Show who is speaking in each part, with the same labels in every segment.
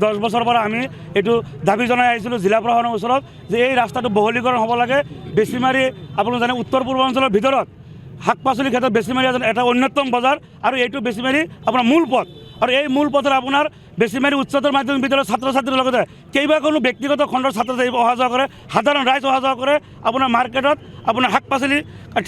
Speaker 1: 10 বছৰ পৰা আমি এইটো দাবী জনাই আহিছিলোঁ জিলা প্ৰশাসনৰ ওচৰত যে এই ৰাস্তাটো বহলীকৰণ হ'ব লাগে। বেছিমাৰী আপোনালোকে জানে উত্তৰ পূৰ্বাঞ্চলৰ ভিতৰত শাক পাচলিৰ ক্ষেত্ৰত বেছিমাৰী এটা অন্যতম বজাৰ আৰু এইটো বেছিমাৰী আপোনাৰ মূল পথ আৰু এই মূল পথত আপোনাৰ বেছিমাৰী উচ্চতৰ মাধ্যমিক বিদ্যালয়ৰ ছাত্ৰ ছাত্ৰীৰ লগতে কেইবাখনো ব্যক্তিগত খণ্ডৰ ছাত্ৰ ছাত্ৰী অহা যোৱা কৰে, সাধাৰণ ৰাইজ অহা যোৱা কৰে। আপোনাৰ মাৰ্কেটত আপোনাৰ শাক পাচলি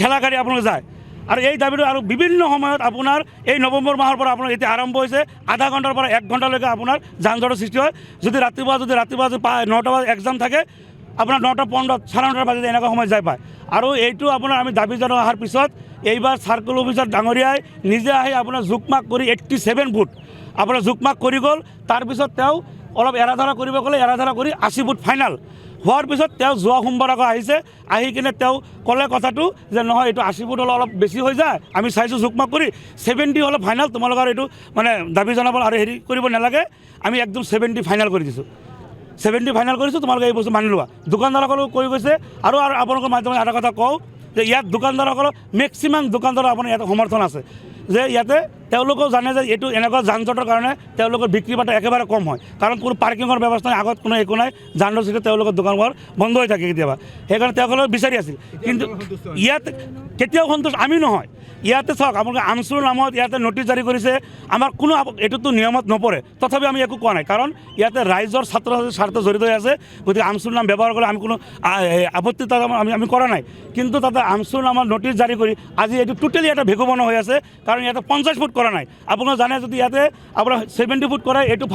Speaker 1: ঠেলা গাড়ী আপোনালোকে যায় আৰু এই দাবীটো আৰু বিভিন্ন সময়ত আপোনাৰ এই নৱেম্বৰ মাহৰ পৰা আপোনাৰ এতিয়া আৰম্ভ হৈছে, আধা ঘণ্টাৰ পৰা 1 ঘণ্টালৈকে আপোনাৰ যান জঁটৰ সৃষ্টি হয়। যদি ৰাতিপুৱা 9টা বজাত এক্সাম থাকে আপোনাৰ 9:15 9:30 বাজিত এনেকুৱা সময় যাই পায়। আৰু এইটো আপোনাৰ আমি দাবী জনাই অহাৰ পিছত এইবাৰ চাৰ্কল অফিচাৰ ডাঙৰীয়াই নিজে আহি আপোনাৰ জোখমাখ কৰি 87 ফুট আপোনাৰ জোখমাখ কৰি গ'ল। তাৰপিছত তেওঁ অলপ এৰাধৰা কৰিব ক'লে, এৰাধৰা কৰি 80 ফুট ফাইনেল হোৱাৰ পিছত তেওঁ যোৱা সোমবাৰ আকৌ আহিছে, আহি কিনে তেওঁ ক'লে কথাটো যে নহয় এইটো 80 ফুট হ'লে অলপ বেছি হৈ যায়, আমি চাইছোঁ জোখমাখ কৰি 70 হ'লে ফাইনেল, তোমালোকৰ এইটো মানে দাবী জনাব আৰু হেৰি কৰিব নালাগে, আমি একদম 70 ফাইনেল কৰি দিছোঁ। 70 ফাইনেল কৰিছোঁ, তোমালোকে এই বস্তু মানি লোৱা। দোকানদাৰসকলেও কৈ গৈছে আৰু আপোনালোকৰ মাধ্যমত এটা কথা কওঁ যে ইয়াত দোকানদাৰসকলৰ মেক্সিমাম দোকানদাৰৰ আপোনাৰ ইয়াত সমৰ্থন আছে যে ইয়াতে তেওঁলোকেও জানে যে এইটো এনেকুৱা যান জঁটৰ কাৰণে তেওঁলোকৰ বিক্ৰী বাটা একেবাৰে কম হয়, কাৰণ কোনো পাৰ্কিঙৰ ব্যৱস্থা নাই, আগত কোনো একো নাই, যান জঁট সৃষ্টি তেওঁলোকৰ দোকানবোৰ বন্ধ হৈ থাকে কেতিয়াবা, সেইকাৰণে তেওঁলোকে বিচাৰি আছিল। কিন্তু ইয়াত কেতিয়াও সন্তুষ্ট আমি নহয়। ইয়াতে চাওক আপোনালোকে আমচুৰ নামত ইয়াতে নটিচ জাৰি কৰিছে, আমাৰ কোনো এইটোতো নিয়মত নপৰে, তথাপি আমি একো কোৱা নাই, কাৰণ ইয়াতে ৰাইজৰ ছাত্ৰ ছাত্ৰীৰ স্বাৰ্থ জড়িত হৈ আছে। গতিকে আমচুৰ নাম ব্যৱহাৰ কৰি আমি কোনো আপত্তি তাত আমি কৰা নাই। কিন্তু তাতে আমচুৰ নামত নটিচ জাৰি কৰি আজি এইটো টোটেলি এটা ভেকুবন হৈ আছে, কাৰণ ইয়াতে 50 ফুট কৰা নাই। আপোনালোকে জানে যদি ইয়াতে আপোনাৰ 70 ফুট কৰে, এইটো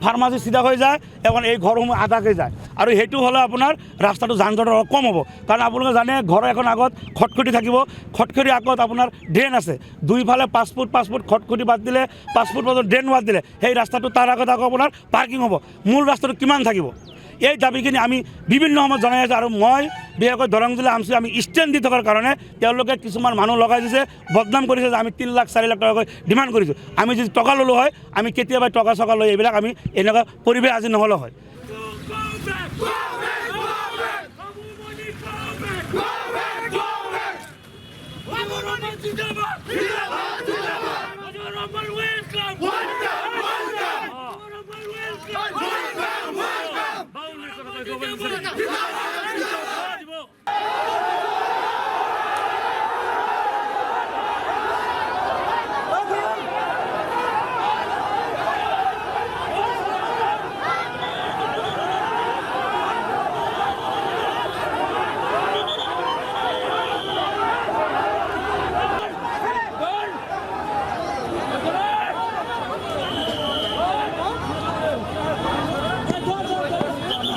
Speaker 1: ফাৰ্মাচী চিধা হৈ যায়, এখন এই ঘৰসমূহ আধাকে যায়, আৰু সেইটো হ'লে আপোনাৰ ৰাস্তাটো যান জঁটৰ অলপ কম হ'ব। কাৰণ আপোনালোকে জানে ঘৰ এখন আগত খটখটি থাকিব, খটখটিৰ আগত আপোনাৰ ড্ৰেইন আছে, দুইফালে 5 ফুট খটখটি বাদ দিলে, 5 ফুট পৰ্যন্ত ড্ৰেইন বাদ দিলে সেই ৰাস্তাটো তাৰ আগত আকৌ আপোনাৰ পাৰ্কিং হ'ব, মূল ৰাস্তাটো কিমান থাকিব? এই দাবীখিনি আমি বিভিন্ন সময়ত জনাই আছোঁ। আৰু মই বিশেষকৈ দৰং জিলা আমচি আমি ষ্টেণ্ড দি থকাৰ কাৰণে তেওঁলোকে কিছুমান মানুহ লগাই দিছে, বদনাম কৰিছে যে আমি 3 লাখ 4 লাখ টকাকৈ ডিমাণ্ড কৰিছোঁ। আমি যদি টকা ল'লোঁ হয়, আমি কেতিয়াবা টকা চকা লৈ এইবিলাক আমি এনেকুৱা পৰিৱেশ আজি নহ'লে হয়।
Speaker 2: Welcome!